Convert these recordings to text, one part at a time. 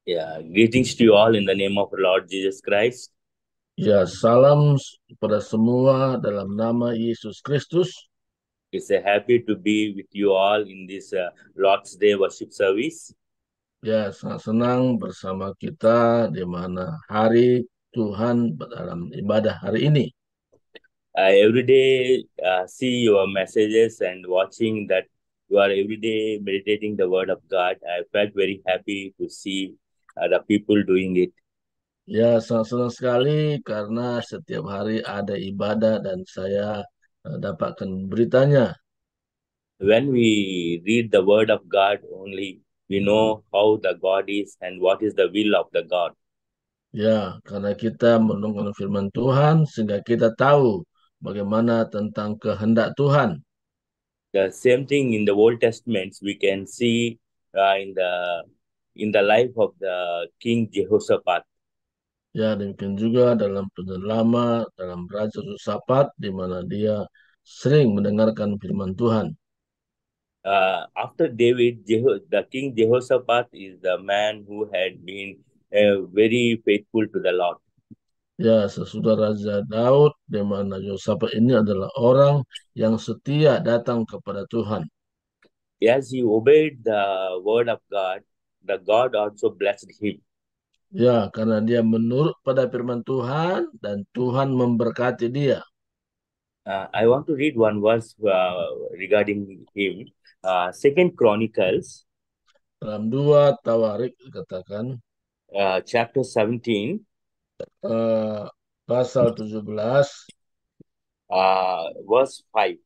Yeah, greetings to you all in the name of our Lord Jesus Christ. Ya, salam kepada semua dalam nama Yesus Kristus. It's a happy to be with you all in this Lord's Day worship service. Ya, sangat senang bersama kita di mana hari Tuhan dalam ibadah hari ini. I every day see your messages and watching that you are every day meditating the Word of God. I felt very happy to see the people doing it. Ya, sangat senang sekali karena setiap hari ada ibadah dan saya dapatkan beritanya. When we read the Word of God only, we know how the God is and what is the will of the God. Ya, karena kita mendengar firman Tuhan sehingga kita tahu bagaimana tentang kehendak Tuhan. The same thing in the Old Testament we can see in the life of the King Jehoshaphat. Ya, demikian juga dalam perjanjian lama, dalam Raja Yosafat, di mana dia sering mendengarkan firman Tuhan. After David, the King Jehoshaphat is the man who had been very faithful to the Lord. Ya, sesudah Raja Daud, di mana Yosafat ini adalah orang yang setia datang kepada Tuhan. As he obeyed the word of God, the God also blessed him. Ya, karena dia menurut pada firman Tuhan dan Tuhan memberkati dia. I want to read one verse regarding him. Second Chronicles, Dalam 2 Tawarik dikatakan, chapter 17, eh, pasal 17 verse 5.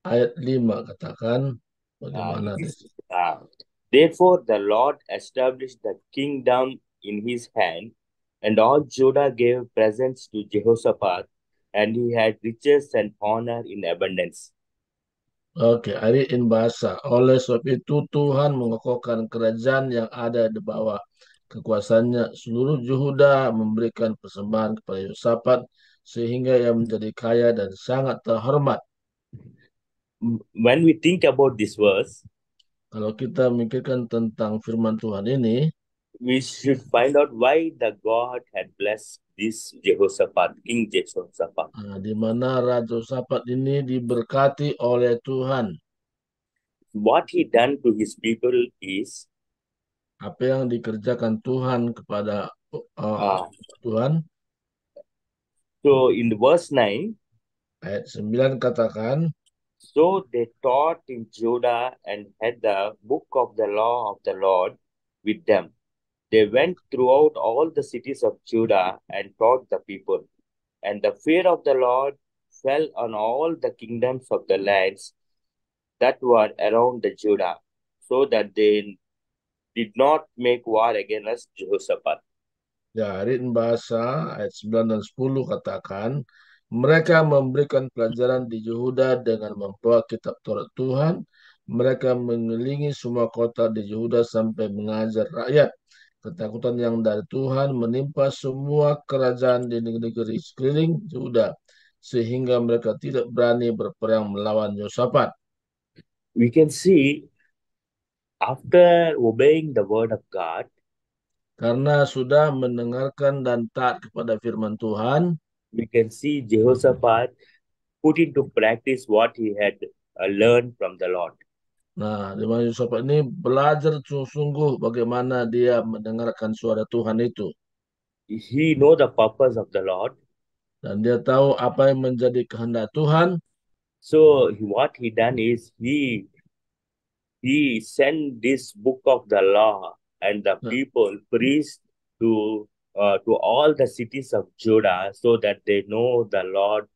ayat 5 katakan, It bagaimana di is, therefore the Lord established the kingdom in his hand, and all Judah gave presents to Jehoshaphat, and he had riches and honor in abundance. Oke, Ariin bahasa. Oleh sebab itu Tuhan mengokohkan kerajaan yang ada di bawah kekuasaannya. Seluruh Yehuda memberikan persembahan kepada Yosafat sehingga ia menjadi kaya dan sangat terhormat. When we think about this verse, Kalau kita memikirkan tentang firman Tuhan ini, we should find out why the God had blessed this Jehoshaphat, King Jehoshaphat. di mana Raja Yosafat ini diberkati oleh Tuhan. What he done to his people is, Apa yang dikerjakan Tuhan kepada uh, uh, Tuhan, so in the verse 9, ayat 9 katakan, so they taught in Judah and had the book of the law of the Lord with them. They went throughout all the cities of Judah and taught the people. And the fear of the Lord fell on all the kingdoms of the lands that were around the Judah, so that they did not make war against Jehoshaphat. Ya, Rin bahasa ayat 9 dan 10 katakan, mereka memberikan pelajaran di Yehuda dengan membawa kitab Taurat Tuhan. Mereka mengelilingi semua kota di Yehuda sampai mengajar rakyat. Ketakutan yang dari Tuhan menimpa semua kerajaan di negeri sekeliling Yehuda, sehingga mereka tidak berani berperang melawan Yosafat. We can see after obeying the word of God, Karena sudah mendengarkan dan taat kepada firman Tuhan, we can see Jehoshaphat put into practice what he had learned from the Lord. nah, di mana Yusuf ini belajar sungguh-sungguh bagaimana dia mendengarkan suara Tuhan itu. He know the purpose of the Lord. Dan dia tahu apa yang menjadi kehendak Tuhan. So what he done is he sent this book of the law and the Nah, people priest to all the cities of Judah so that they know the Lord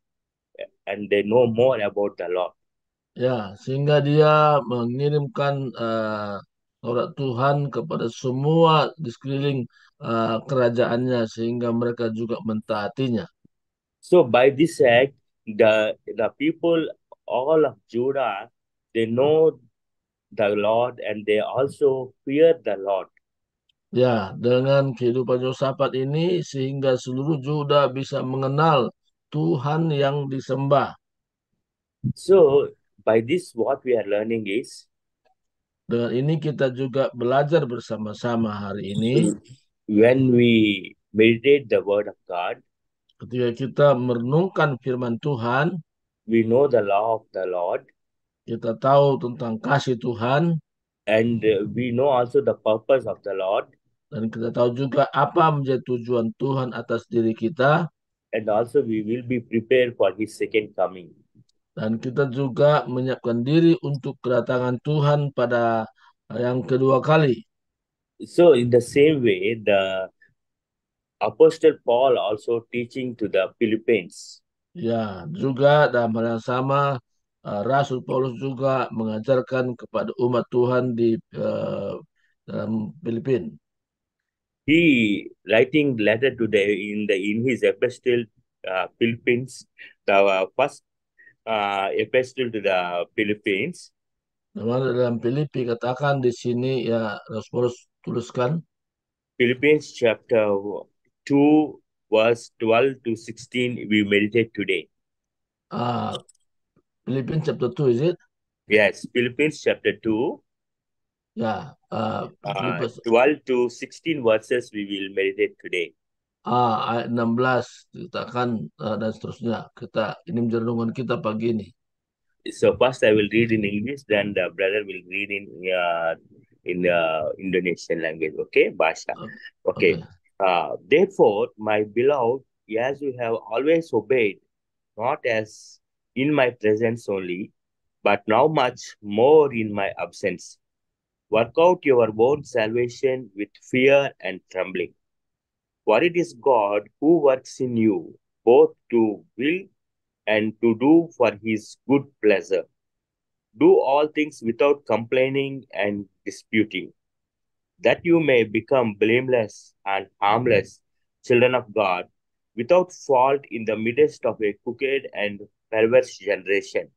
and they know more about the Lord. ya, sehingga dia mengirimkan Taurat Tuhan kepada semua di sekeliling kerajaannya sehingga mereka juga mentaatinya. So by this act, the people all of Judah they know the Lord and they also fear the Lord. Ya, dengan kehidupan Yosafat ini sehingga seluruh Juda bisa mengenal Tuhan yang disembah. So by this, what we are learning is Dengan ini kita juga belajar bersama-sama hari ini. When we meditate the word of God, Ketika kita merenungkan firman Tuhan, we know the law of the Lord, kita tahu tentang kasih Tuhan, and we know also the purpose of the Lord, dan kita tahu juga apa menjadi tujuan Tuhan atas diri kita, and also we will be prepared for His second coming. dan kita juga menyiapkan diri untuk kedatangan Tuhan pada yang kedua kali. So, in the same way, the Apostle Paul also teaching to the Philippines. Ya, juga dalam hal yang sama, Rasul Paulus juga mengajarkan kepada umat Tuhan di dalam Filipina. He writing letter to the in his epistle Philippines, the first epistle to the Philippines. Namanya dalam Filipi katakan di sini ya Rasul Paulus tuliskan Philippines chapter 2 verse 12 to 16 we meditate today. uh, Philippines chapter 2, is it? Yes, Philippines chapter 2, Ya, Philippines 12 to 16 verses we will meditate today. ayat 16 dikatakan dan seterusnya. Ini menjadi renungan kita pagi ini. So first I will read in English, then the brother will read in the Indonesian language. Okay, Basha. Okay. Oke. Therefore, my beloved, as you have always obeyed, not as in my presence only, but now much more in my absence, work out your own salvation with fear and trembling. For it is God who works in you, both to will and to do for his good pleasure. Do all things without complaining and disputing, that you may become blameless and harmless children of God, without fault in the midst of a crooked and perverse generation,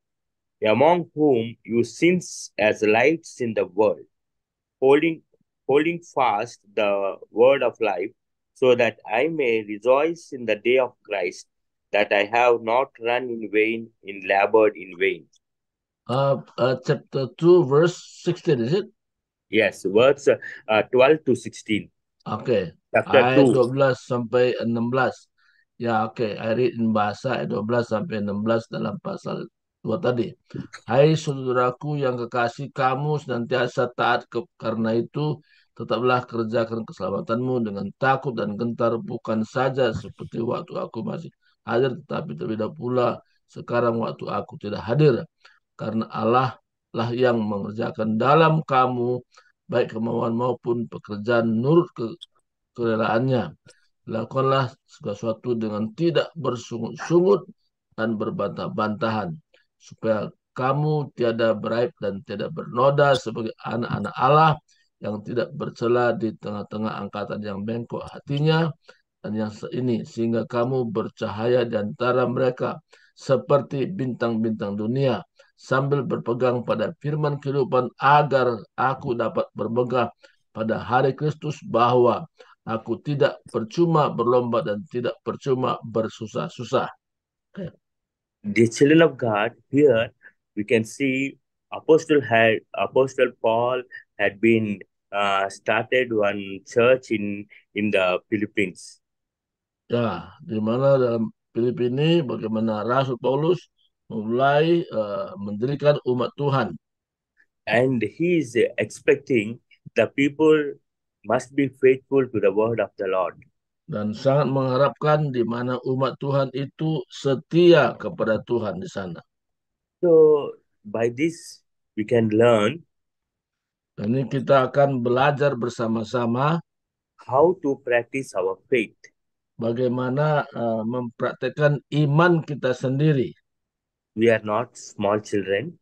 among whom you sin as lights in the world, holding holding fast the word of life, so that I may rejoice in the day of Christ, that I have not run in vain, in labored in vain. Chapter 2 verse 16, is it? Yes, words 12 to 16. Oke. Chapter Ayat 2. 12 sampai 16. Ya, oke. I read in bahasa ayat 12 sampai 16 dalam pasal 2 tadi. Hai saudaraku yang kekasih, kamu senantiasa taat karena itu tetaplah kerjakan keselamatanmu dengan takut dan gentar, bukan saja seperti waktu aku masih hadir, tetapi terlebih dahulu pula sekarang waktu aku tidak hadir. Karena Allah lah yang mengerjakan dalam kamu baik kemauan maupun pekerjaan nurut kerelaannya. Lakukanlah segala sesuatu dengan tidak bersungut-sungut dan berbantah-bantahan, supaya kamu tiada beraib dan tidak bernoda sebagai anak-anak Allah yang tidak bercela di tengah-tengah angkatan yang bengkok hatinya dan yang ini, sehingga kamu bercahaya di antara mereka seperti bintang-bintang dunia, sambil berpegang pada firman kehidupan, agar aku dapat bermegah pada hari Kristus bahwa aku tidak percuma berlomba dan tidak percuma bersusah-susah. Okay. The children of God, here we can see Apostle Paul had been started one church in the Philippines, Ya, di mana dalam Filipi ini bagaimana Rasul Paulus mulai mendirikan umat Tuhan. and he is expecting the people must be faithful to the word of the Lord. Dan sangat mengharapkan di mana umat Tuhan itu setia kepada Tuhan di sana. So by this we can learn Dan ini kita akan belajar bersama-sama how to practice our faith. bagaimana mempraktekkan iman kita sendiri. We are not small children.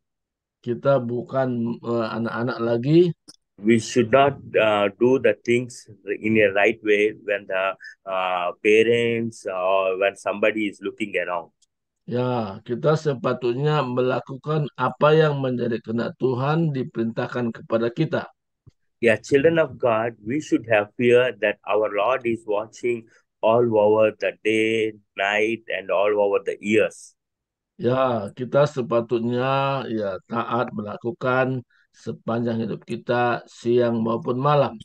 Kita bukan anak-anak lagi. We should not do the things in a right way when the parents or when somebody is looking around. Ya, kita sepatutnya melakukan apa yang menjadi kehendak Tuhan diperintahkan kepada kita. Yeah, children of God, we should have fear that our Lord is watching all over the day, night, and all over the years. Ya, kita sepatutnya ya taat melakukan sepanjang hidup kita, siang maupun malam.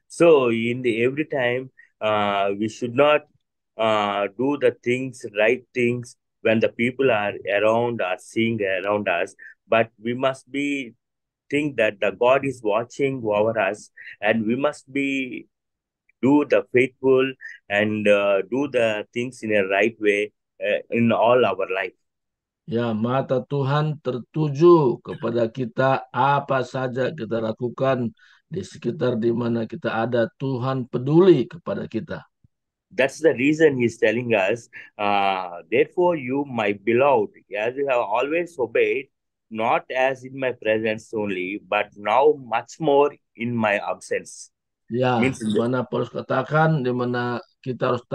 So in the every time, we should not do the things, right things when the people are around or seeing around us, but we must be think that the God is watching over us, and we must be do the faithful and do the things in a right way in all our life. Ya, mata Tuhan tertuju kepada kita, apa saja kita lakukan di sekitar di mana kita ada, Tuhan peduli kepada kita. That's the reason he's telling us, therefore, you, my beloved, as you have always obeyed, not as in my presence only, but now much more in my absence. Ya, Means, di mana Paulus katakan, di mana kita harus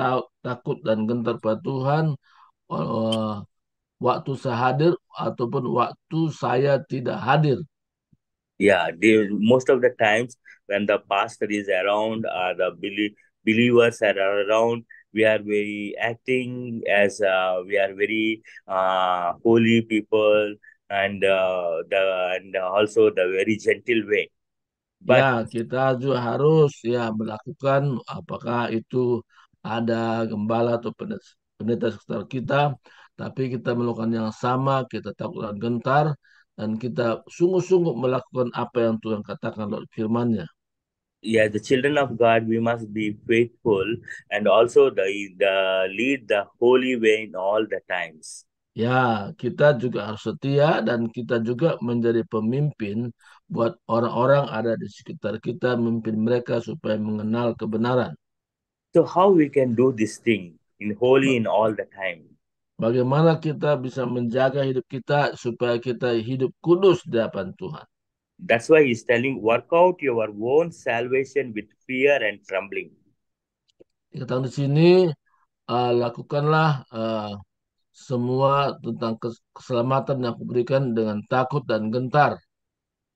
takut dan gentar pada Tuhan, eh, waktu saya hadir ataupun waktu saya tidak hadir. yeah, most of the times when the pastor is around or the believers are around, we are very acting as we are very holy people, and also the very gentle way. Ya, But kita juga harus ya melakukan apakah itu ada gembala atau pendeta sekitar kita, tapi kita melakukan yang sama, kita takut dan gentar, dan kita sungguh-sungguh melakukan apa yang Tuhan katakan lewat firman-Nya. yeah, the children of God, we must be faithful and also the lead the holy way in all the times. Ya, kita juga harus setia dan kita juga menjadi pemimpin buat orang-orang ada di sekitar kita, memimpin mereka supaya mengenal kebenaran. So how we can do this thing in holy in all the time? Bagaimana kita bisa menjaga hidup kita supaya kita hidup kudus di hadapan Tuhan. That's why he's telling, work out your own salvation with fear and trembling. Dikatakan di sini, lakukanlah semua tentang keselamatan yang aku berikan dengan takut dan gentar.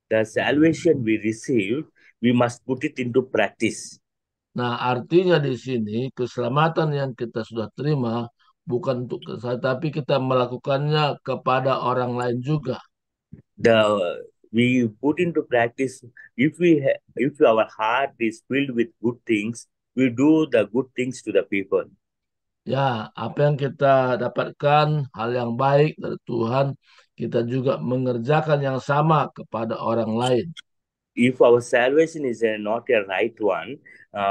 The salvation we received, we must put it into practice. Nah, artinya di sini keselamatan yang kita sudah terima bukan untuk kita, tapi kita melakukannya kepada orang lain juga. The We put into practice, if our heart is filled with good things, we do the good things to the people. Ya, apa yang kita dapatkan, hal yang baik dari Tuhan, kita juga mengerjakan yang sama kepada orang lain. If our salvation is not a right one,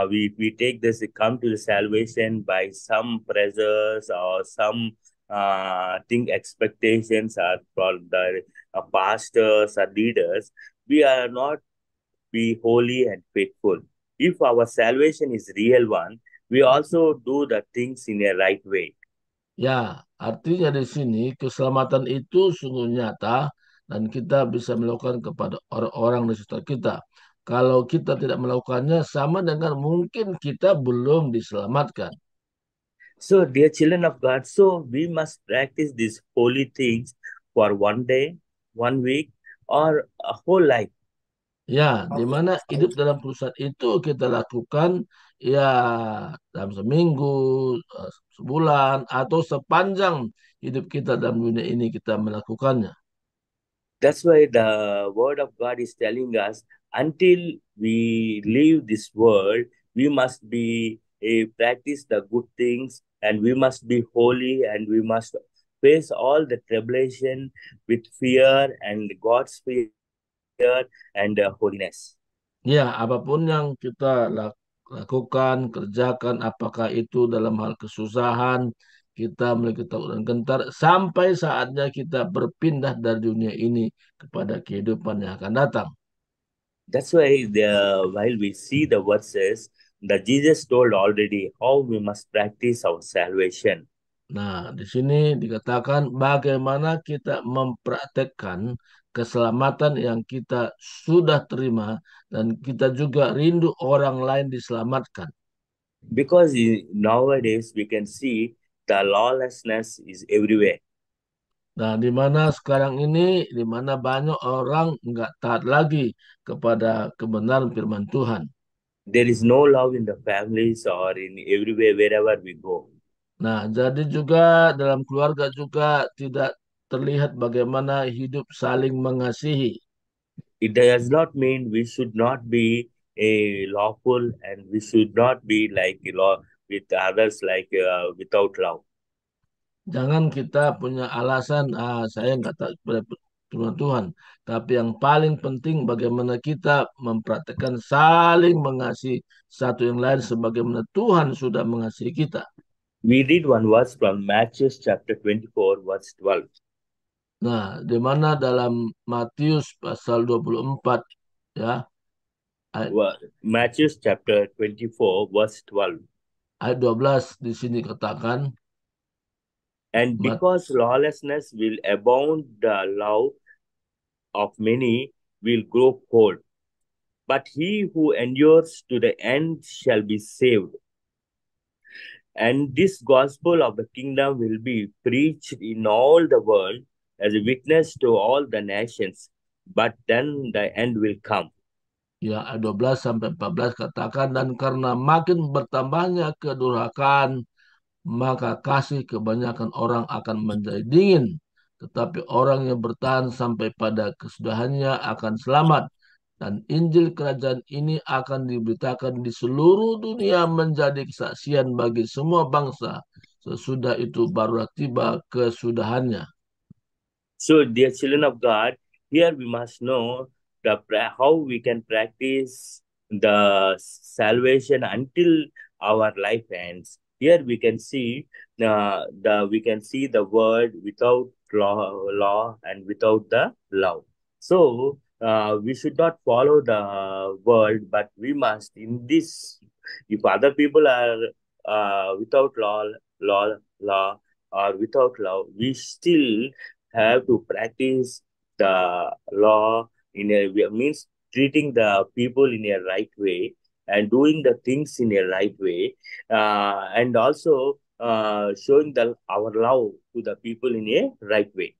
we take this, come to the salvation by some pressures or some thing expectations are for the pastors or leaders. We are not be holy and faithful. If our salvation is real one, we also do the things in a right way. Ya, artinya di sini keselamatan itu sungguh nyata dan kita bisa melakukan kepada orang-orang di sekitar kita. Kalau kita tidak melakukannya, sama dengan mungkin kita belum diselamatkan. So, dear children of God, so we must practice these holy things for one day, 1 week, or a whole life. Ya, di mana hidup dalam perusahaan itu kita lakukan ya dalam seminggu, sebulan, atau sepanjang hidup kita dalam dunia ini kita melakukannya. That's why the word of God is telling us, until we leave this world, we must be practice the good things, and we must be holy, and we must face all the tribulation with fear and God's fear and holiness. Ya, apapun yang kita lakukan, kerjakan, apakah itu dalam hal kesusahan, kita memiliki takut dan gentar, sampai saatnya kita berpindah dari dunia ini kepada kehidupan yang akan datang. That's why while we see the verses, the Jesus told already how we must practice our salvation. Nah, di sini dikatakan bagaimana kita mempraktekkan keselamatan yang kita sudah terima dan kita juga rindu orang lain diselamatkan. Because nowadays we can see the lawlessness is everywhere. Nah, di mana sekarang ini, di mana banyak orang nggak taat lagi kepada kebenaran firman Tuhan. There is no love in the families or in everywhere, wherever we go. Nah, jadi juga dalam keluarga juga tidak terlihat bagaimana hidup saling mengasihi. It does not mean we should not be a lawful and we should not be like a law with others like without love. Jangan kita punya alasan, saya nggak taat kepada firman Tuhan. Tapi yang paling penting bagaimana kita mempraktekkan saling mengasihi satu yang lain sebagaimana Tuhan sudah mengasihi kita. We read one verse from Matthew chapter 24, verse 12. Nah, di mana dalam Matius pasal 24 ya, ayat, Matthew chapter 24, verse 12. ayat 12 di sini katakan, And because lawlessness will abound, the love of many will grow cold. But he who endures to the end shall be saved. And this gospel of the kingdom will be preached in all the world as a witness to all the nations. But then the end will come. Ya, ayat 12 sampai 14 katakan, dan karena makin bertambahnya kedurhakaan, maka kasih kebanyakan orang akan menjadi dingin. Tetapi orang yang bertahan sampai pada kesudahannya akan selamat. Dan Injil kerajaan ini akan diberitakan di seluruh dunia menjadi kesaksian bagi semua bangsa. Sesudah itu barulah tiba kesudahannya. So, dear children of God, here we must know how we can practice the salvation until our life ends. Here we can see the word without law and without the love. So we should not follow the world, but we must in this. If other people are without law or without love, we still have to practice the law in a means treating the people in a right way and doing the things in a right way, and also showing our love to the people in a right way.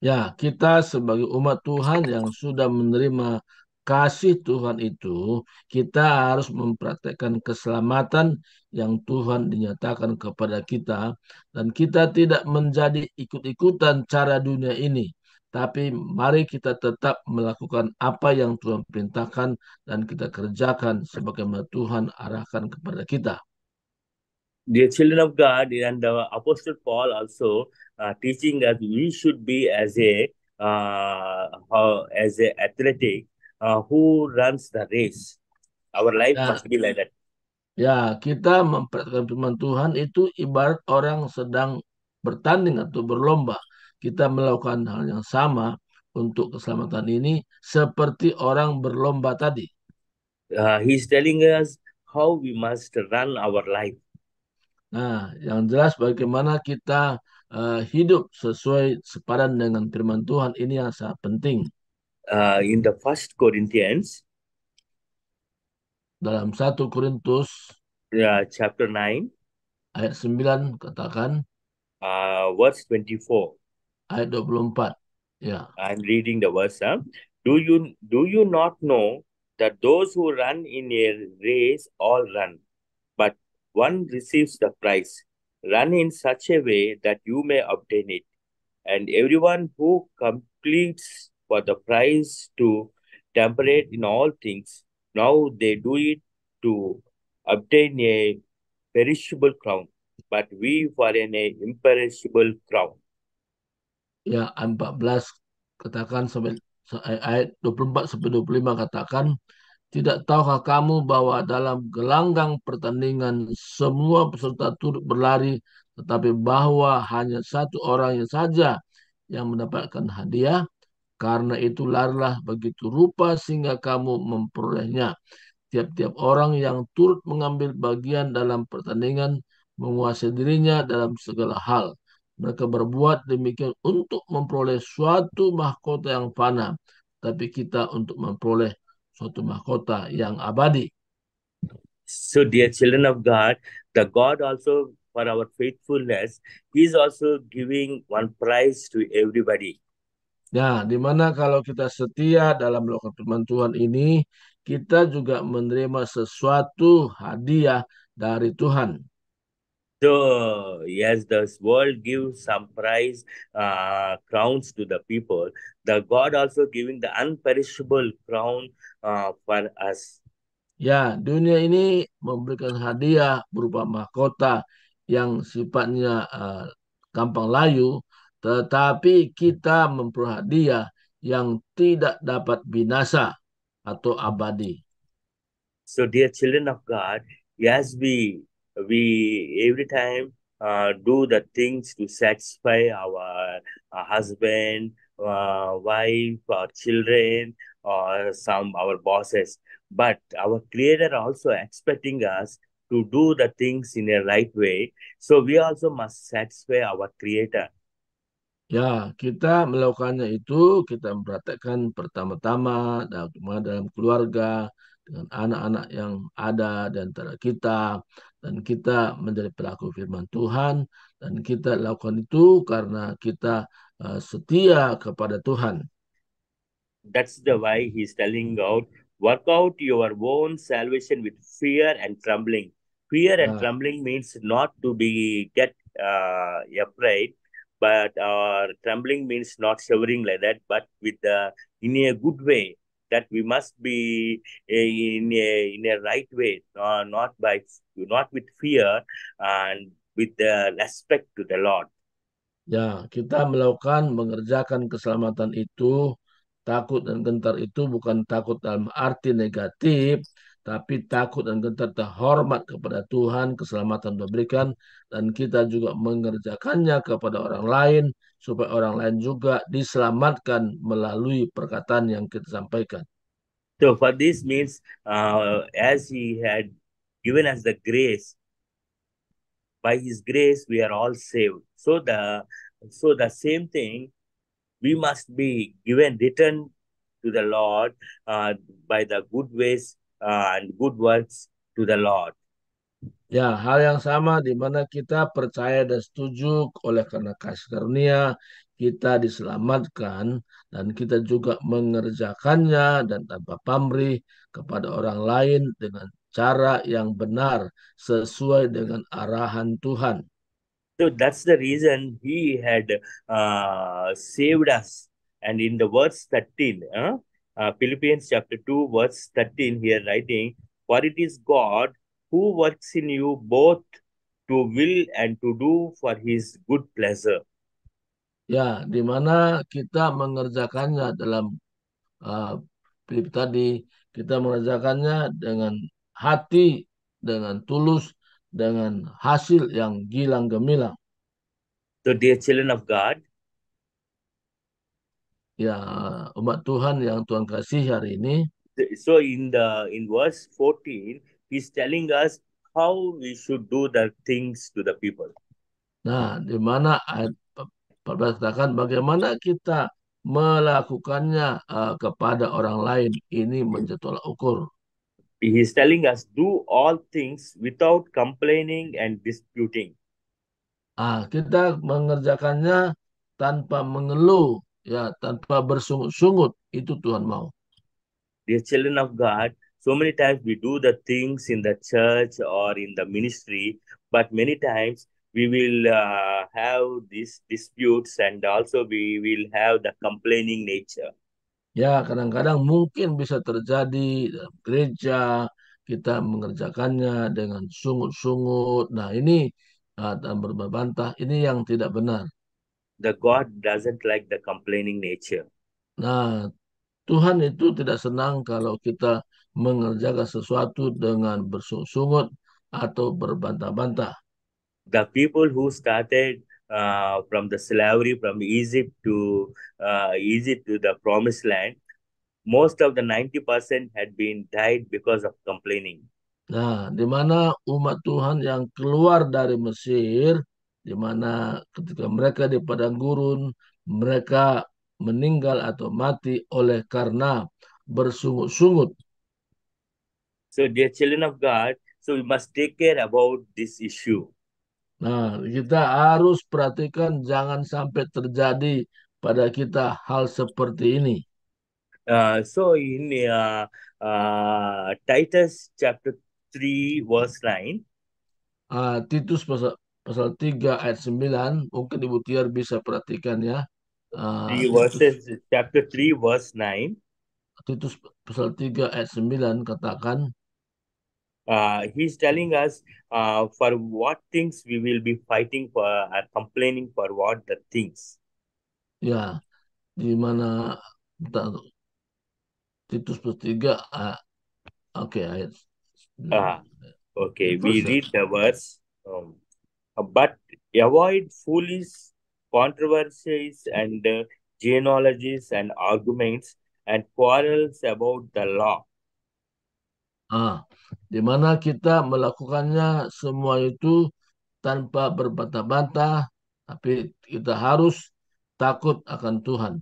Ya, kita sebagai umat Tuhan yang sudah menerima kasih Tuhan itu, kita harus mempraktekkan keselamatan yang Tuhan dinyatakan kepada kita, dan kita tidak menjadi ikut-ikutan cara dunia ini. Tapi mari kita tetap melakukan apa yang Tuhan perintahkan dan kita kerjakan sebagaimana Tuhan arahkan kepada kita. Dear children of God, and the Apostle Paul also teaching us we should be as a athletic who runs the race. Our life Ya, must be like that. ya, kita mempraktikkan firman Tuhan itu ibarat orang sedang bertanding atau berlomba. Kita melakukan hal yang sama untuk keselamatan ini seperti orang berlomba tadi. He's telling us how we must run our life. Nah, yang jelas bagaimana kita hidup sesuai sepadan dengan firman Tuhan ini yang sangat penting. In the First Corinthians, Dalam 1 Korintus chapter 9, ayat 9 katakan, verse 24. ayat 24. Ya. I'm reading the verse. Do you not know that those who run in a race all run, but one receives the prize? Run in such a way that you may obtain it. And everyone who completes for the prize to temperate in all things, now they do it to obtain a perishable crown, but we for an imperishable crown. Ya, 14 katakan sampai ayat 24 sampai 25 katakan, tidak tahukah kamu bahwa dalam gelanggang pertandingan semua peserta turut berlari, tetapi bahwa hanya satu orang yang saja yang mendapatkan hadiah? Karena itu larilah begitu rupa sehingga kamu memperolehnya. Tiap-tiap orang yang turut mengambil bagian dalam pertandingan menguasai dirinya dalam segala hal. Mereka berbuat demikian untuk memperoleh suatu mahkota yang fana, tapi kita untuk memperoleh suatu mahkota yang abadi. So, dear children of God, the God also for our faithfulness, He is also giving one prize to everybody. Nah, dimana kalau kita setia dalam melakukan firman Tuhan ini, kita juga menerima sesuatu hadiah dari Tuhan. So, yes, this world gives some prize crowns to the people. The God also giving the unperishable crown for us. Ya, dunia ini memberikan hadiah berupa mahkota yang sifatnya gampang layu, tetapi kita memperoleh hadiah yang tidak dapat binasa atau abadi. So, dear children of God, yes, we every time do the things to satisfy our husband, wife, our children, or some our bosses. But our Creator also expecting us to do the things in a right way. So we also must satisfy our Creator. Ya, kita melakukannya itu, kita mempraktekkan pertama-tama dalam keluarga, dengan anak-anak yang ada di antara kita, dan kita menjadi pelaku firman Tuhan, dan kita lakukan itu karena kita setia kepada Tuhan. That's the why he's telling out, work out your own salvation with fear and trembling. Fear and Ya, trembling means not to be get afraid, but trembling means not shivering like that, but with the in a good way. That we must be in a right way, not with fear and with the respect to the Lord. ya, kita mengerjakan keselamatan itu, takut dan gentar itu bukan takut dalam arti negatif, tapi takut dan gentar terhormat kepada Tuhan, keselamatan diberikan, dan kita juga mengerjakannya kepada orang lain, supaya orang lain juga diselamatkan melalui perkataan yang kita sampaikan. So for this means, as he had given us the grace, by his grace we are all saved. So the same thing we must be given return to the Lord by the good ways and good works to the Lord. Ya, hal yang sama di mana kita percaya dan setuju oleh karena kasih karunia kita diselamatkan dan kita juga mengerjakannya dan tanpa pamrih kepada orang lain dengan cara yang benar sesuai dengan arahan Tuhan. So that's the reason he had saved us. And in the verse 13, Philippians chapter 2, verse 13, here writing, for it is God who works in you both to will and to do for his good pleasure. Ya, di mana kita mengerjakannya dalam uh, Filipi tadi, kita mengerjakannya dengan hati, dengan tulus, dengan hasil yang gilang gemilang. So, dear children of God, Ya, umat Tuhan yang Tuhan kasih hari ini, so in verse 14, he's telling us how we should do the things to the people. nah, di mana ayat 14 katakan bagaimana kita melakukannya kepada orang lain, ini menjadi tolak ukur. He's telling us do all things without complaining and disputing. Kita mengerjakannya tanpa mengeluh, ya, tanpa bersungut-sungut, itu Tuhan mau. Dear children of God, so many times we do the things in the church or in the ministry, but many times we will have these disputes and also we will have the complaining nature. Ya, kadang-kadang mungkin bisa terjadi dalam gereja, kita mengerjakannya dengan sungut-sungut. Nah, ini dan berbantah, ini yang tidak benar. The God doesn't like the complaining nature. Nah, Tuhan itu tidak senang kalau kita mengerjakan sesuatu dengan bersungut-sungut atau berbantah-bantah. The people who started from the slavery from Egypt to the promised land, most of the 90% had been died because of complaining. Nah, di mana umat Tuhan yang keluar dari Mesir, di mana ketika mereka di padang gurun, mereka meninggal atau mati oleh karena bersungut-sungut. So, dear children of God, so we must take care about this issue. Nah, kita harus perhatikan jangan sampai terjadi pada kita hal seperti ini. So in Titus chapter 3 verse 9, Titus pasal pasal 3 ayat 9. Mungkin Ibu Tiar bisa perhatikan ya. Three Titus, verses, chapter 3, verse 9. Titus pasal 3 ayat 9 katakan, He's telling us for what things we will be fighting for, complaining for what the things. ya, di mana bentar, Titus plus 3, oke, ayat Uh, okay, we verse ya. read the verse. But avoid foolish controversies and genealogies and arguments and quarrels about the law. Ah, di mana kita melakukannya semua itu tanpa berbantah-bantah, tapi kita harus takut akan Tuhan.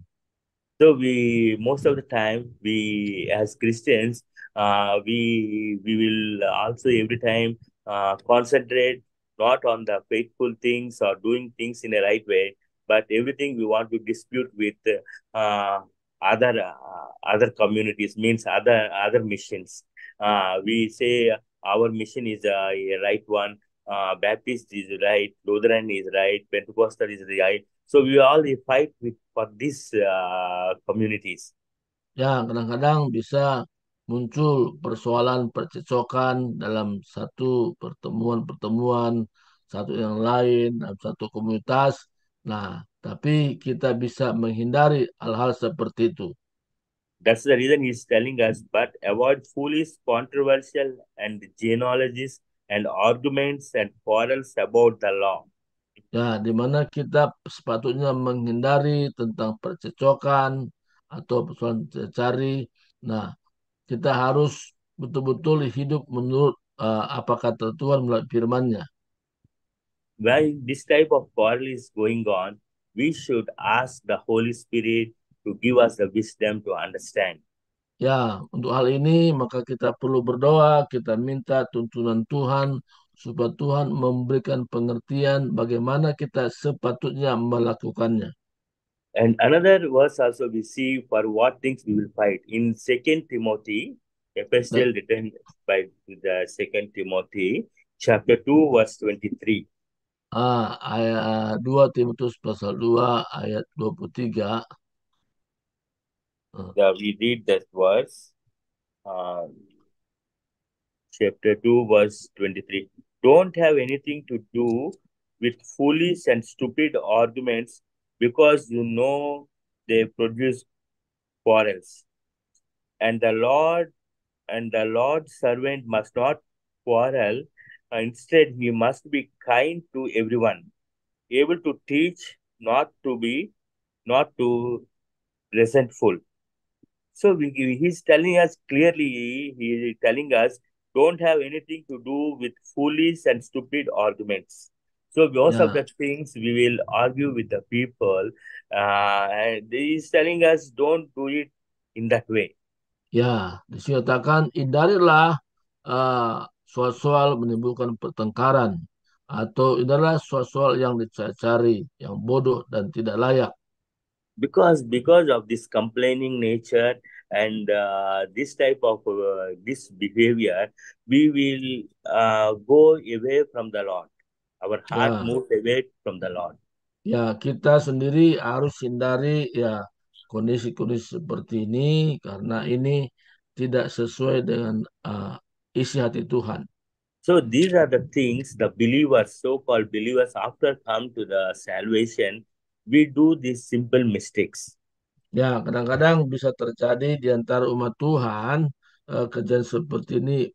So we most of the time we as Christians we will also every time concentrate not on the faithful things or doing things in the right way, but everything we want to dispute with uh, other communities means other missions. We say our mission is a right one. Baptist is right, Lutheran is right, Pentecostal is right. So we all fight with for these communities. Ya, kadang-kadang bisa muncul persoalan percecokan dalam satu pertemuan-pertemuan, satu yang lain, dalam satu komunitas. Nah, tapi kita bisa menghindari hal-hal seperti itu. That's the reason he's telling us, but avoid foolish, controversial, and genealogies and arguments and quarrels about the law. Ya, di mana kita sepatutnya menghindari tentang percecokan atau persoalan cari. Nah, kita harus betul-betul hidup menurut apa kata Tuhan melalui firman-Nya. While this type of quarrel is going on, we should ask the Holy Spirit to give us the wisdom to understand. Ya, untuk hal ini maka kita perlu berdoa, kita minta tuntunan Tuhan supaya Tuhan memberikan pengertian bagaimana kita sepatutnya melakukannya. And another verse also we see for what things we will fight. In Second Timothy, Dan, epistle written by the Second Timothy, chapter 2, verse 23. ayat 2 Timotius pasal 2 ayat 23. Ah, We read that verse, uh, chapter 2, verse 23. Don't have anything to do with foolish and stupid arguments because you know they produce quarrels. And the Lord's servant must not quarrel. Instead, he must be kind to everyone, able to teach, not to resentful. So he's telling us clearly, he is telling us, don't have anything to do with foolish and stupid arguments. So most of ya, the things we will argue with the people, and he's telling us, don't do it in that way. ya, disatakan hindarilah soal-soal menimbulkan pertengkaran atau hindarilah soal-soal yang dicari, yang bodoh dan tidak layak. Because of this complaining nature and this type of this behavior, we will go away from the Lord. Our heart Ya, moves away from the Lord. ya, kita sendiri harus hindari ya kondisi-kondisi seperti ini karena ini tidak sesuai dengan isi hati Tuhan. So these are the things the believers, so-called believers, after come to the salvation, we do these simple mistakes. Ya, kadang-kadang bisa terjadi di antara umat Tuhan kejadian seperti ini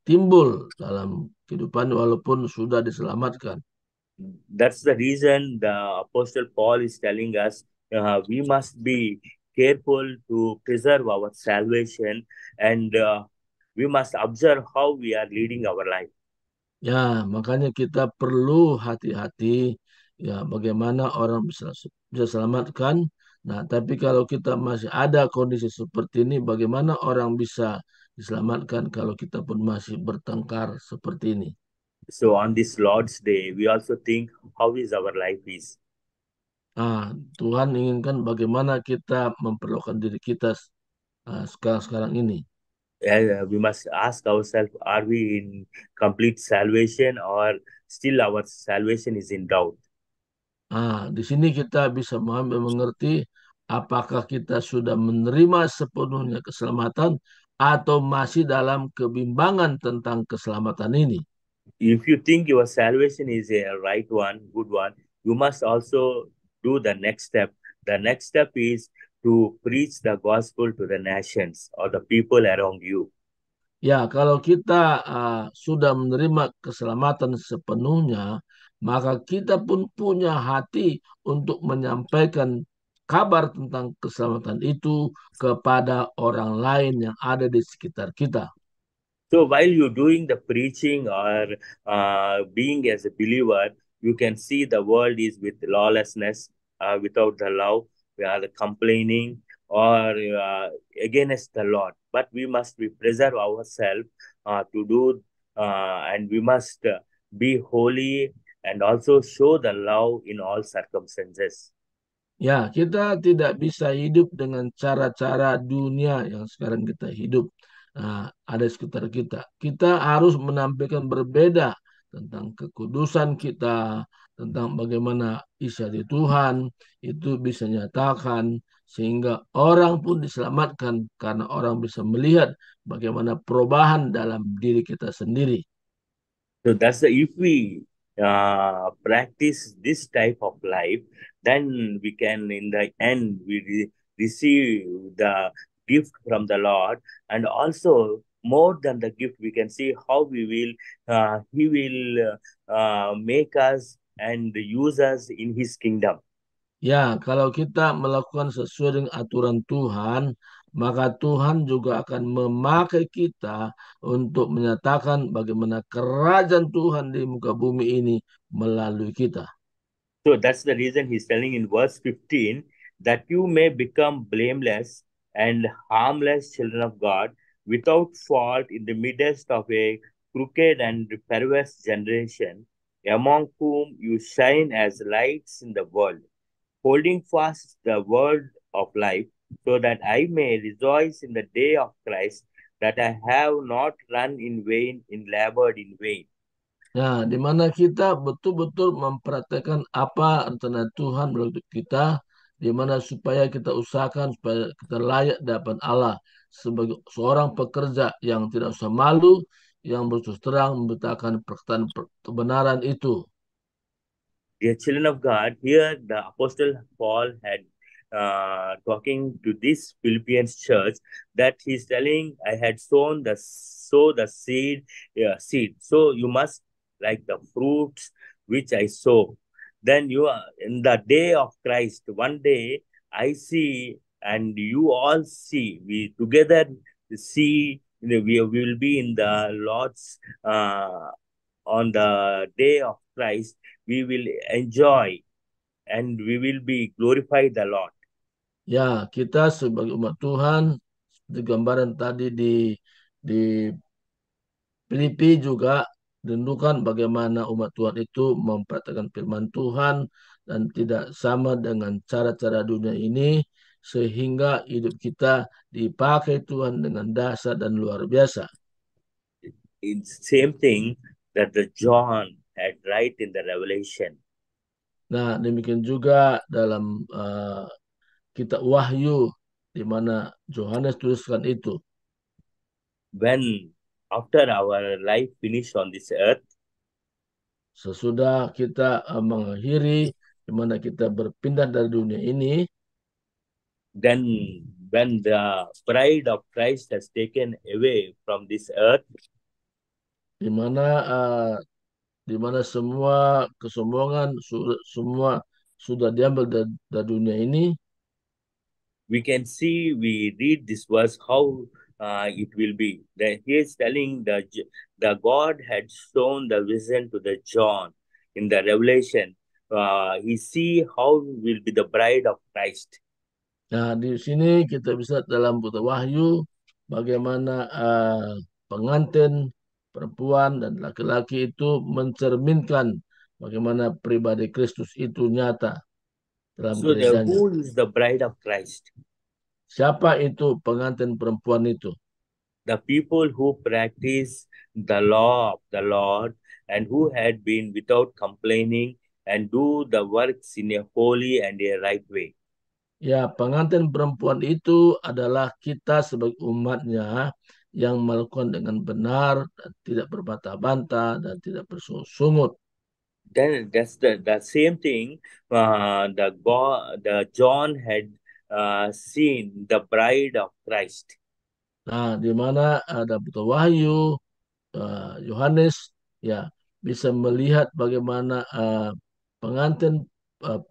timbul dalam kehidupan walaupun sudah diselamatkan. That's the reason the Apostle Paul is telling us we must be careful to preserve our salvation and we must observe how we are leading our life. Ya, makanya kita perlu hati-hati ya bagaimana orang bisa selamatkan. Nah, tapi kalau kita masih ada kondisi seperti ini, bagaimana orang bisa diselamatkan kalau kita pun masih bertengkar seperti ini? So on this Lord's Day, we also think how is our life is. Nah, Tuhan inginkan bagaimana kita memperlakukan diri kita sekarang-sekarang ini. we must ask ourselves, are we in complete salvation or still our salvation is in doubt? Nah, di sini kita bisa memahami mengerti apakah kita sudah menerima sepenuhnya keselamatan atau masih dalam kebimbangan tentang keselamatan ini. If you think your salvation is a right one, good one, you must also do the next step. The next step is to preach the gospel to the nations or the people around you. Ya, kalau kita sudah menerima keselamatan sepenuhnya, maka kita pun punya hati untuk menyampaikan kabar tentang keselamatan itu kepada orang lain yang ada di sekitar kita. So while you're doing the preaching or being as a believer, you can see the world is with lawlessness, without the love, we are complaining or against the Lord. But we must be preserve ourselves to do, and we must be holy and also show the love in all circumstances. Ya, kita tidak bisa hidup dengan cara-cara dunia yang sekarang kita hidup. Ada di sekitar kita. Kita harus menampilkan berbeda tentang kekudusan kita, tentang bagaimana Isa di Tuhan itu bisa nyatakan sehingga orang pun diselamatkan karena orang bisa melihat bagaimana perubahan dalam diri kita sendiri. So if we practice this type of life, then we can, in the end, receive the gift from the Lord, and also more than the gift, we can see how He will make us and use us in His kingdom. Ya, kalau kita melakukan sesuai dengan aturan Tuhan, maka Tuhan juga akan memakai kita untuk menyatakan bagaimana kerajaan Tuhan di muka bumi ini melalui kita. So that's the reason he's telling in verse 15 that you may become blameless and harmless children of God without fault in the midst of a crooked and perverse generation, among whom you shine as lights in the world, holding fast the word of life, so that I may rejoice in the day of Christ, that I have not run in vain, in labored in vain. Nah, di mana kita betul-betul mempraktekkan apa rencana Tuhan melalui kita, di mana supaya kita usahakan supaya kita layak di hadapan Allah sebagai seorang pekerja yang tidak usah malu, yang berterus terang memberitakan perkataan kebenaran itu. Dear children of God, here the Apostle Paul had talking to this Philippians church, that he's telling, I had sow the seed. So you must like the fruits which I sow. Then you are in the day of Christ. One day I see and you all see. We together see. We will be in the Lord's on the day of Christ, we will enjoy and we will be glorify the Lord. Ya, kita sebagai umat Tuhan, seperti gambaran tadi di Filipi juga rindukan bagaimana umat Tuhan itu mempraktikkan firman Tuhan dan tidak sama dengan cara-cara dunia ini sehingga hidup kita dipakai Tuhan dengan dasar dan luar biasa. It's same thing that the John had right in the Revelation. Nah, demikian juga dalam kitab Wahyu di mana Yohanes tuliskan itu. When after our life finish on this earth, Sesudah kita mengakhiri di mana kita berpindah dari dunia ini, then when the pride of Christ has taken away from this earth, di mana uh, di mana semua kesombongan semua sudah diambil dari dunia ini, we can see, we read this verse, how it will be. That he is telling the God had shown the vision to the John in the Revelation. He see how will be the bride of Christ. nah di sini kita bisa dalam buku Wahyu bagaimana pengantin perempuan dan laki-laki itu mencerminkan bagaimana pribadi Kristus itu nyata dalam So the gerejanya. who is the bride of Christ? Siapa itu pengantin perempuan itu? The people who practice the law of the Lord and who had been without complaining and do the works in a holy and a right way. Ya, pengantin perempuan itu adalah kita sebagai umatnya yang melakukan dengan benar dan tidak berbantah-bantah dan tidak bersungut-sungut. Then that's the same thing the John had seen the bride of Christ. Nah, di mana ada Buta Wahyu, Yohanes, ya bisa melihat bagaimana pengantin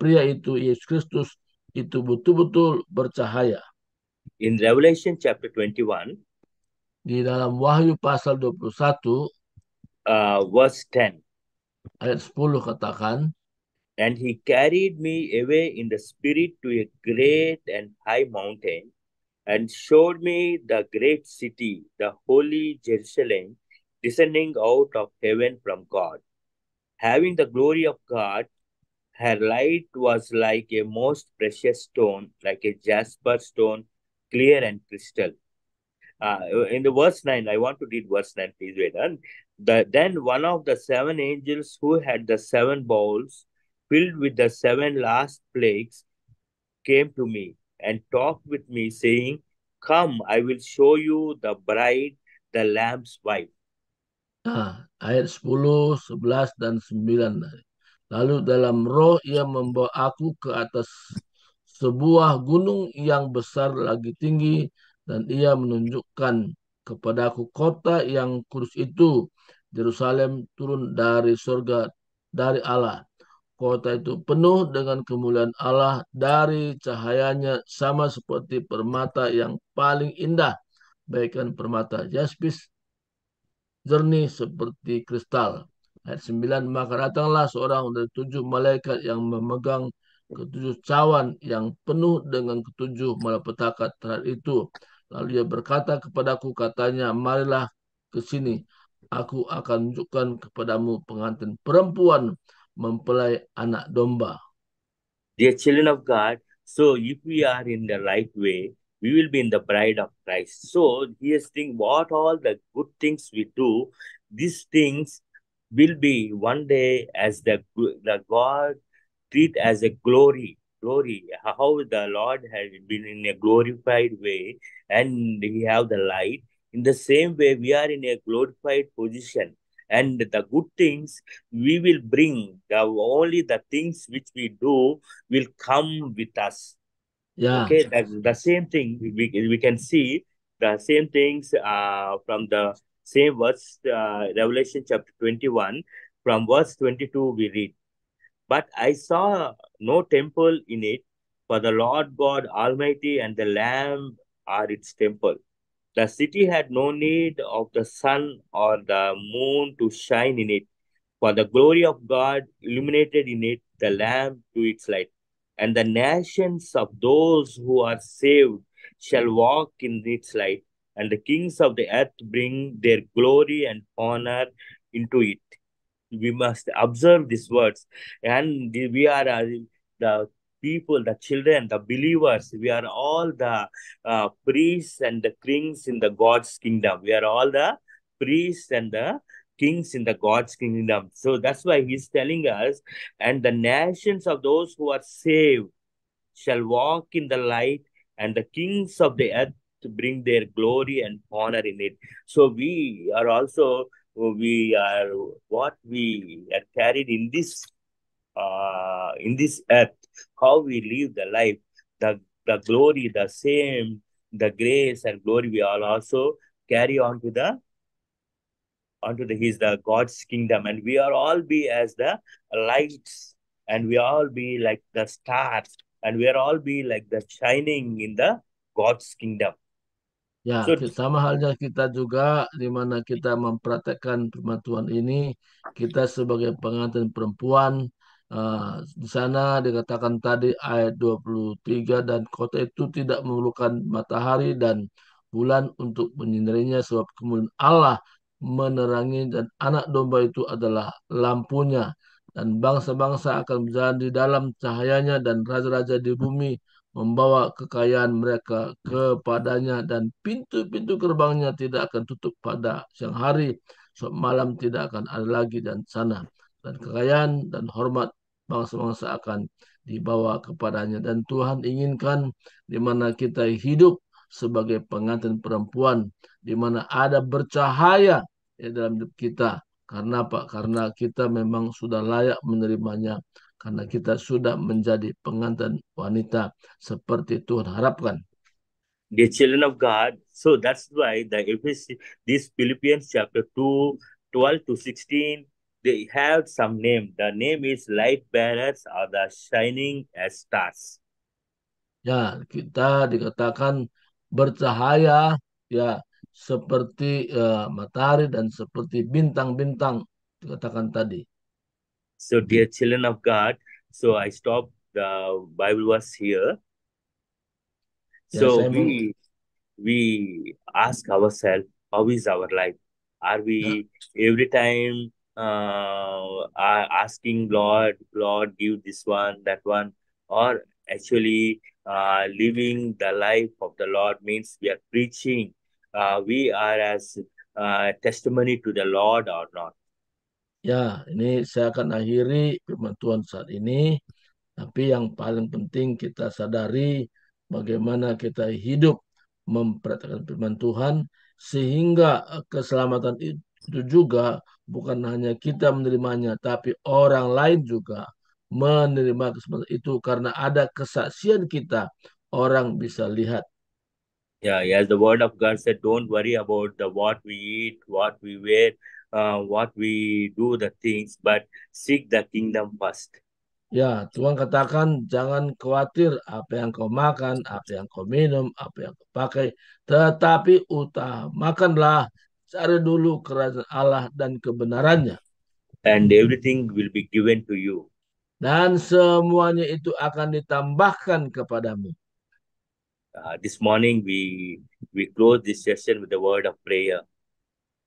pria itu, Yesus Kristus, itu betul-betul bercahaya. In Revelation chapter 21, Di dalam Wahyu pasal 21, verse 10, ayat 10 katakan, and he carried me away in the spirit to a great and high mountain and showed me the great city, the holy Jerusalem, descending out of heaven from God, having the glory of God. Her light was like a most precious stone, like a jasper stone, clear and crystal. In the verse 9, I want to read verse 9, please wait. And then one of the seven angels who had the seven bowls filled with the seven last plagues came to me and talked with me, saying, come, I will show you the bride, the Lamb's wife. nah, ayat 10, 11, dan 9. Lalu dalam roh ia membawa aku ke atas sebuah gunung yang besar lagi tinggi, dan ia menunjukkan kepadaku kota yang kudus itu, Yerusalem turun dari surga dari Allah. Kota itu penuh dengan kemuliaan Allah, dari cahayanya sama seperti permata yang paling indah, baikkan permata jaspis, jernih seperti kristal. Ayat 9, maka datanglah seorang dari 7 malaikat yang memegang ketujuh cawan yang penuh dengan ketujuh malapetaka terhadap itu. Lalu ia berkata kepadaku, katanya, marilah ke sini. Aku akan tunjukkan kepadamu pengantin perempuan mempelai anak domba. Dear children of God, so if we are in the right way, we will be in the bride of Christ. So here's thing, what all the good things we do, these things will be one day as the God treat as a glory. How the Lord has been in a glorified way and he have the light. In the same way, we are in a glorified position. And the good things we will bring, only the things which we do will come with us. Ya, Okay, that's the same thing. We can see the same things from the same verse, Revelation chapter 21. From verse 22, we read, but I saw no temple in it, for the Lord God Almighty and the Lamb are its temple. The city had no need of the sun or the moon to shine in it, for the glory of God illuminated in it the Lamb to its light. And the nations of those who are saved shall walk in its light, and the kings of the earth bring their glory and honor into it. We must observe these words, and we are the people, the children, the believers. We are all the priests and the kings in the God's kingdom. We are all the priests and the kings in the God's kingdom. So that's why he's telling us, and the nations of those who are saved shall walk in the light, and the kings of the earth to bring their glory and honor in it. So we are also, we are what we are carried in this earth, how we live the life, the glory, the same, the grace and glory we all also carry on to the onto the his the God's kingdom, and we are all be as the lights, and we all be like the stars, and we are all be like the shining in the God's kingdom. ya, So sama halnya kita juga, di mana kita mempraktekkan firman Tuhan ini, kita sebagai pengantin perempuan, di sana dikatakan tadi ayat 23, dan kota itu tidak memerlukan matahari dan bulan untuk menyinarinya, sebab kemuliaan Allah menerangi, dan anak domba itu adalah lampunya. Dan bangsa-bangsa akan berjalan di dalam cahayanya, dan raja-raja di bumi membawa kekayaan mereka kepadanya, dan pintu-pintu gerbangnya tidak akan tutup pada siang hari, malam tidak akan ada lagi dan sana. Dan kekayaan dan hormat bangsa-bangsa akan dibawa kepadanya. Dan Tuhan inginkan di mana kita hidup sebagai pengantin perempuan, di mana ada bercahaya di dalam hidup kita. Karena apa? Karena kita memang sudah layak menerimanya. Karena kita sudah menjadi pengantin wanita seperti Tuhan harapkan. The children of God. So that's why this Philippians chapter 2, 12 to 16, they have some name. The name is light bearers or the shining as stars. Ya, kita dikatakan bercahaya ya seperti matahari dan seperti bintang-bintang dikatakan tadi. So dear children of God, so I stop the Bible verse here. Ya, So saya we ask ourselves, how is our life? Are ya, we every time are asking Lord, Lord, give this one, that one, or actually living the life of the Lord means we are preaching, we are as testimony to the Lord or not? ya, ini saya akan akhiri firman Tuhan saat ini. Tapi yang paling penting kita sadari bagaimana kita hidup mempraktikkan firman Tuhan sehingga keselamatan itu juga bukan hanya kita menerimanya, tapi orang lain juga menerima keselamatan itu karena ada kesaksian kita. Orang bisa lihat. Yeah, as the word of God said, don't worry about the what we eat, what we wear, what we do the things, but seek the kingdom first. Ya, Tuhan katakan jangan khawatir apa yang kau makan, apa yang kau minum, apa yang kau pakai, tetapi utamakanlah cari dulu kerajaan Allah dan kebenarannya. And everything will be given to you. Dan semuanya itu akan ditambahkan kepadamu. This morning we close this session with the word of prayer.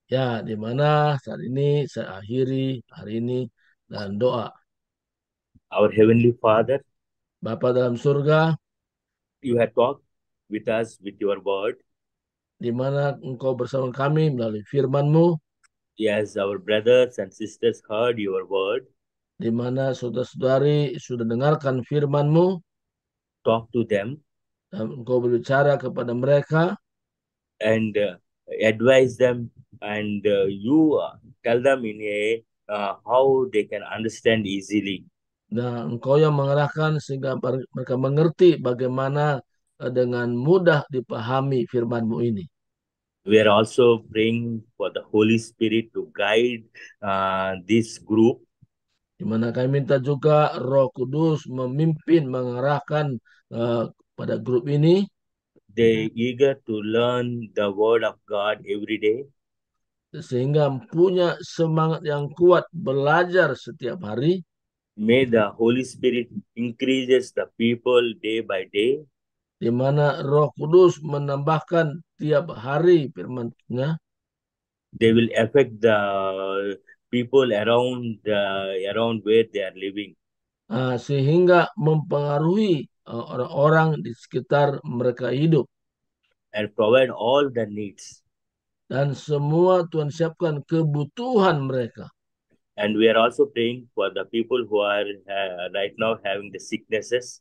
Ya, di mana saat ini saya akhiri hari ini dan doa. Our heavenly Father, Bapa dalam surga, you have talked with us with your word. di mana Engkau bersama kami melalui firman-Mu, Yes, our brothers and sisters heard your word. di mana saudara-saudari sudah dengarkan firman-Mu, Talk to them dan Engkau berbicara kepada mereka, and advise them, and you tell them in a how they can understand easily. nah Engkau yang mengarahkan sehingga mereka mengerti bagaimana dengan mudah dipahami firman-Mu ini. We are also praying for the Holy Spirit to guide this group. Di mana kami minta juga Roh Kudus memimpin, mengarahkan pada grup ini, They eager to learn the word of God every day. sehingga punya semangat yang kuat belajar setiap hari. May the Holy Spirit increases the people day by day. Di mana Roh Kudus menambahkan tiap hari firman-Nya, They will affect the people around where they are living, sehingga mempengaruhi orang-orang di sekitar mereka hidup. and provide all the needs. Dan semua Tuhan siapkan kebutuhan mereka. And we are also praying for the people who are right now having the sicknesses,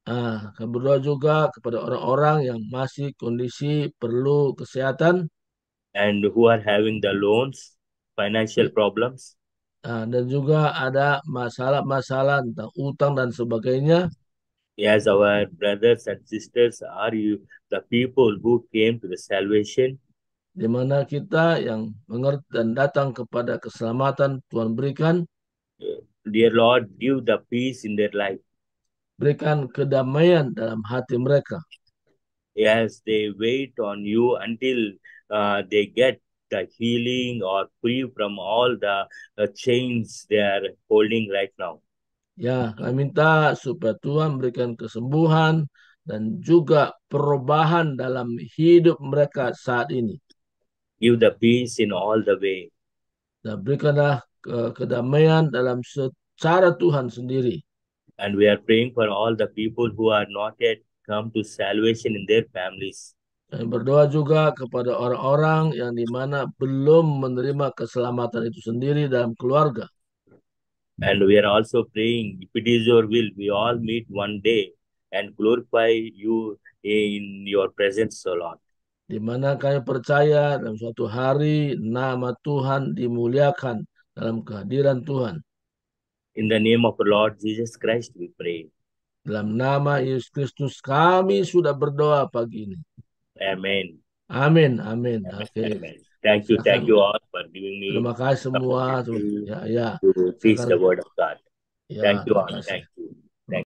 Kami berdoa juga kepada orang-orang yang masih kondisi perlu kesehatan, and who are having the loans, financial problems. dan juga ada masalah-masalah tentang utang dan sebagainya. As our brothers and sisters are you the people who came to the salvation, Di mana kita yang mengerti dan datang kepada keselamatan Tuhan berikan, dear Lord, give the peace in their life. berikan kedamaian dalam hati mereka. As they wait on you until they get the healing or free from all the chains they are holding right now. Ya, kami minta supaya Tuhan berikan kesembuhan dan juga perubahan dalam hidup mereka saat ini. Give the peace in all the way. Dan berikanlah kedamaian dalam secara Tuhan sendiri. And we are praying for all the people who are not yet come to salvation in their families. Dan berdoa juga kepada orang-orang yang di mana belum menerima keselamatan itu sendiri dalam keluarga. And we are also praying, if it is your will, we all meet one day and glorify you in your presence, O Lord. Di mana kami percaya dalam suatu hari nama Tuhan dimuliakan dalam kehadiran Tuhan. In the name of the Lord Jesus Christ, we pray. Dalam nama Yesus Kristus kami sudah berdoa pagi ini. Amen. Amin, amin. Oke. Amen. Thank you all for giving me Terima kasih semua. opportunity Ya, to teach the silakan. word of God. Ya, Thank you terima all. kasih. Thank you.